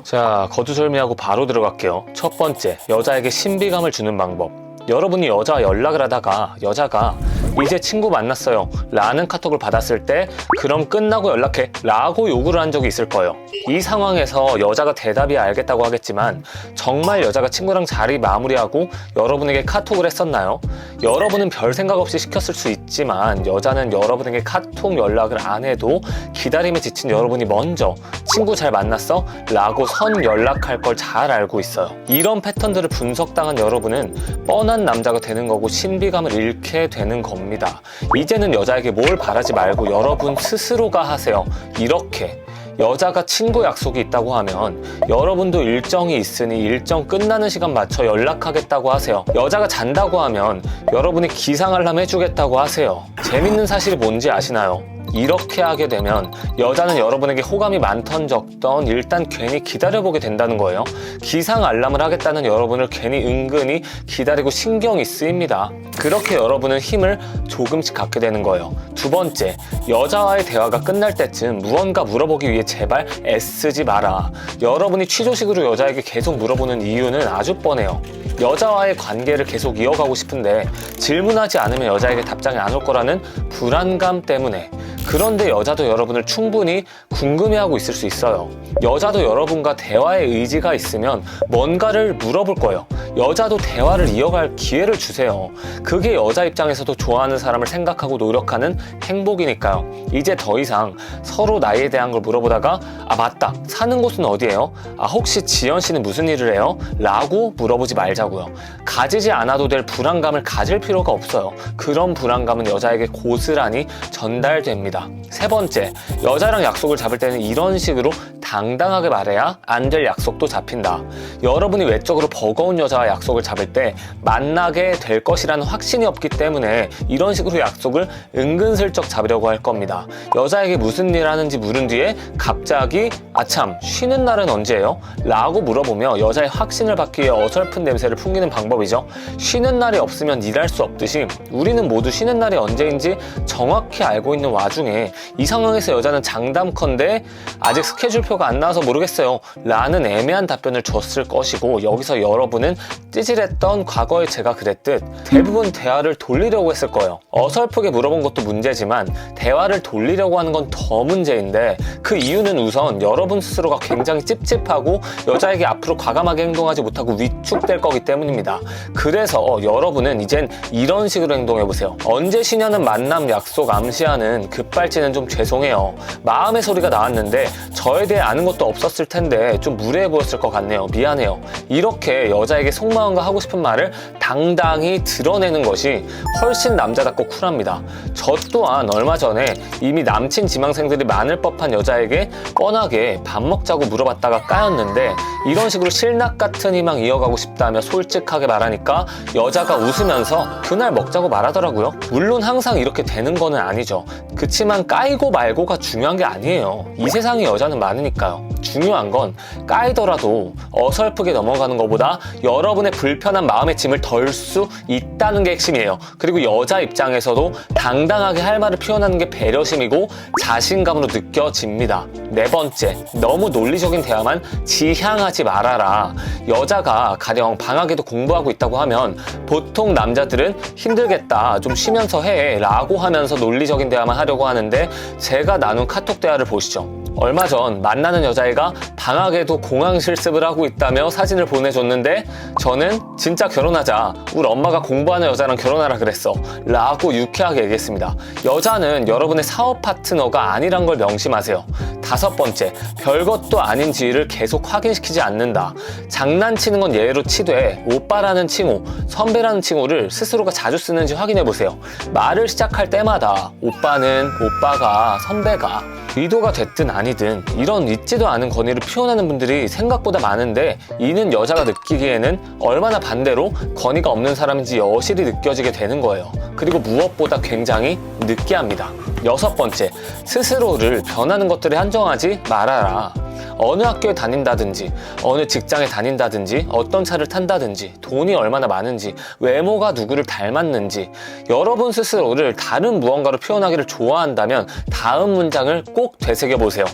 자, 거두절미하고 바로 들어갈게요. 첫 번째, 여자에게 신비감을 주는 방법. 여러분이 여자와 연락을 하다가 여자가 이제 친구 만났어요 라는 카톡을 받았을 때 그럼 끝나고 연락해 라고 요구를 한 적이 있을 거예요. 이 상황에서 여자가 대답이 알겠다고 하겠지만 정말 여자가 친구랑 자리 마무리하고 여러분에게 카톡을 했었나요? 여러분은 별 생각 없이 시켰을 수 있지만 여자는 여러분에게 카톡 연락을 안 해도 기다림에 지친 여러분이 먼저 친구 잘 만났어? 라고 선 연락할 걸 잘 알고 있어요. 이런 패턴들을 분석당한 여러분은 뻔한 남자가 되는 거고 신비감을 잃게 되는 겁니다. 이제는 여자에게 뭘 바라지 말고 여러분 스스로가 하세요. 이렇게 여자가 친구 약속이 있다고 하면 여러분도 일정이 있으니 일정 끝나는 시간 맞춰 연락하겠다고 하세요. 여자가 잔다고 하면 여러분이 기상 알람 해주겠다고 하세요. 재밌는 사실이 뭔지 아시나요? 이렇게 하게 되면 여자는 여러분에게 호감이 많던 적던 일단 괜히 기다려보게 된다는 거예요. 기상 알람을 하겠다는 여러분을 괜히 은근히 기다리고 신경이 쓰입니다. 그렇게 여러분은 힘을 조금씩 갖게 되는 거예요. 두 번째, 여자와의 대화가 끝날 때쯤 무언가 물어보기 위해 제발 애쓰지 마라. 여러분이 취조식으로 여자에게 계속 물어보는 이유는 아주 뻔해요. 여자와의 관계를 계속 이어가고 싶은데 질문하지 않으면 여자에게 답장이 안 올 거라는 불안감 때문에. 그런데 여자도 여러분을 충분히 궁금해하고 있을 수 있어요. 여자도 여러분과 대화의 의지가 있으면 뭔가를 물어볼 거예요. 여자도 대화를 이어갈 기회를 주세요. 그게 여자 입장에서도 좋아하는 사람을 생각하고 노력하는 행복이니까요. 이제 더 이상 서로 나이에 대한 걸 물어보다가 아 맞다, 사는 곳은 어디예요? 아 혹시 지연 씨는 무슨 일을 해요? 라고 물어보지 말자고요. 가지지 않아도 될 불안감을 가질 필요가 없어요. 그런 불안감은 여자에게 고스란히 전달됩니다. 세 번째, 여자랑 약속을 잡을 때는 이런 식으로 당당하게 말해야 안 될 약속도 잡힌다. 여러분이 외적으로 버거운 여자와 약속을 잡을 때 만나게 될 것이라는 확신이 없기 때문에 이런 식으로 약속을 은근슬쩍 잡으려고 할 겁니다. 여자에게 무슨 일 하는지 물은 뒤에 갑자기 아참 쉬는 날은 언제예요? 라고 물어보며 여자의 확신을 받기 위해 어설픈 냄새를 풍기는 방법이죠. 쉬는 날이 없으면 일할 수 없듯이 우리는 모두 쉬는 날이 언제인지 정확히 알고 있는 와중에 이 상황에서 여자는 장담컨대 아직 스케줄표가 안 나와서 모르겠어요 라는 애매한 답변을 줬을 것이고, 여기서 여러분은 찌질했던 과거의 제가 그랬듯 대부분 대화를 돌리려고 했을 거예요. 어설프게 물어본 것도 문제지만 대화를 돌리려고 하는 건 더 문제인데, 그 이유는 우선 여러분 스스로가 굉장히 찝찝하고 여자에게 앞으로 과감하게 행동하지 못하고 위축될 거기 때문입니다. 그래서 여러분은 이젠 이런 식으로 행동해보세요. 언제 쉬냐는 만남 약속 암시하는 급발진은 좀 죄송해요. 마음의 소리가 나왔는데 저에 대해 아는 것도 없었을 텐데 좀 무례해 보였을 것 같네요. 미안해요. 이렇게 여자에게 속마음과 하고 싶은 말을 당당히 드러내는 것이 훨씬 남자답고 쿨합니다. 저 또한 얼마 전에 이미 남친 지망생들이 많을 법한 여자에게 뻔하게 밥 먹자고 물어봤다가 까였는데, 이런 식으로 실낙 같은 희망 이어가고 싶다며 솔직하게 말하니까 여자가 웃으면서 그날 먹자고 말하더라고요. 물론 항상 이렇게 되는 거는 아니죠. 그치만 까이고 말고가 중요한 게 아니에요. 이 세상에 여자는 많으니까요. 중요한 건 까이더라도 어설프게 넘어가는 것보다 여러분의 불편한 마음의 짐을 덜 수 있다는 게 핵심이에요. 그리고 여자 입장에서도 당당하게 할 말을 표현하는 게 배려심이고 자신감으로 느껴집니다. 네 번째, 너무 논리적인 대화만 지향하지 말아라. 여자가 가령 방학에도 공부하고 있다고 하면 보통 남자들은 힘들겠다, 좀 쉬면서 해 라고 하면서 논리적인 대화만 하려고 하는데, 제가 나눈 카톡 대화를 보시죠. 얼마 전 만나는 여자애가 방학에도 공항 실습을 하고 있다며 사진을 보내줬는데 저는 진짜 결혼하자, 우리 엄마가 공부하는 여자랑 결혼하라 그랬어 라고 유쾌하게 얘기했습니다. 여자는 여러분의 사업 파트너가 아니란 걸 명심하세요. 다섯 번째, 별것도 아닌 지위를 계속 확인시키지 않는다. 장난치는 건 예외로 치되 오빠라는 칭호, 선배라는 칭호를 스스로가 자주 쓰는지 확인해보세요. 말을 시작할 때마다 오빠는, 오빠가, 선배가, 의도가 됐든 아니든 이런 있지도 않은 건의를 표현하는 분들이 생각보다 많은데, 이는 여자가 느끼기에는 얼마나 반대로 건의가 없는 사람인지 여실히 느껴지게 되는 거예요. 그리고 무엇보다 굉장히 느끼합니다. 여섯 번째, 스스로를 변하는 것들에 한정하지 말아라. 어느 학교에 다닌다든지, 어느 직장에 다닌다든지, 어떤 차를 탄다든지, 돈이 얼마나 많은지, 외모가 누구를 닮았는지, 여러분 스스로를 다른 무언가로 표현하기를 좋아한다면 다음 문장을 꼭 되새겨보세요.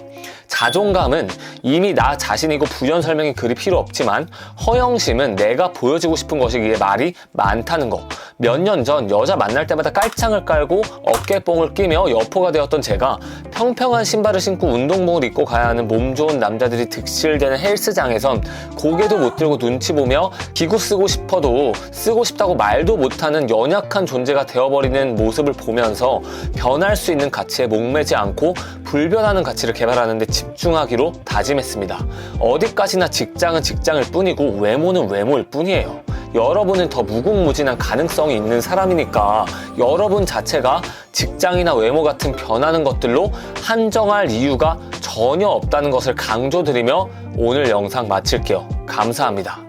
자존감은 이미 나 자신이고 부연 설명이 그리 필요 없지만, 허영심은 내가 보여주고 싶은 것이기에 말이 많다는 거. 몇 년 전 여자 만날 때마다 깔창을 깔고 어깨뽕을 끼며 여포가 되었던 제가 평평한 신발을 신고 운동복을 입고 가야 하는 몸 좋은 남자들이 득실되는 헬스장에선 고개도 못 들고 눈치 보며 기구 쓰고 싶어도 쓰고 싶다고 말도 못하는 연약한 존재가 되어버리는 모습을 보면서 변할 수 있는 가치에 목매지 않고 불변하는 가치를 개발하는 데 집중하기로 다짐했습니다. 어디까지나 직장은 직장일 뿐이고 외모는 외모일 뿐이에요. 여러분은 더 무궁무진한 가능성이 있는 사람이니까 여러분 자체가 직장이나 외모 같은 변하는 것들로 한정할 이유가 전혀 없다는 것을 강조드리며 오늘 영상 마칠게요. 감사합니다.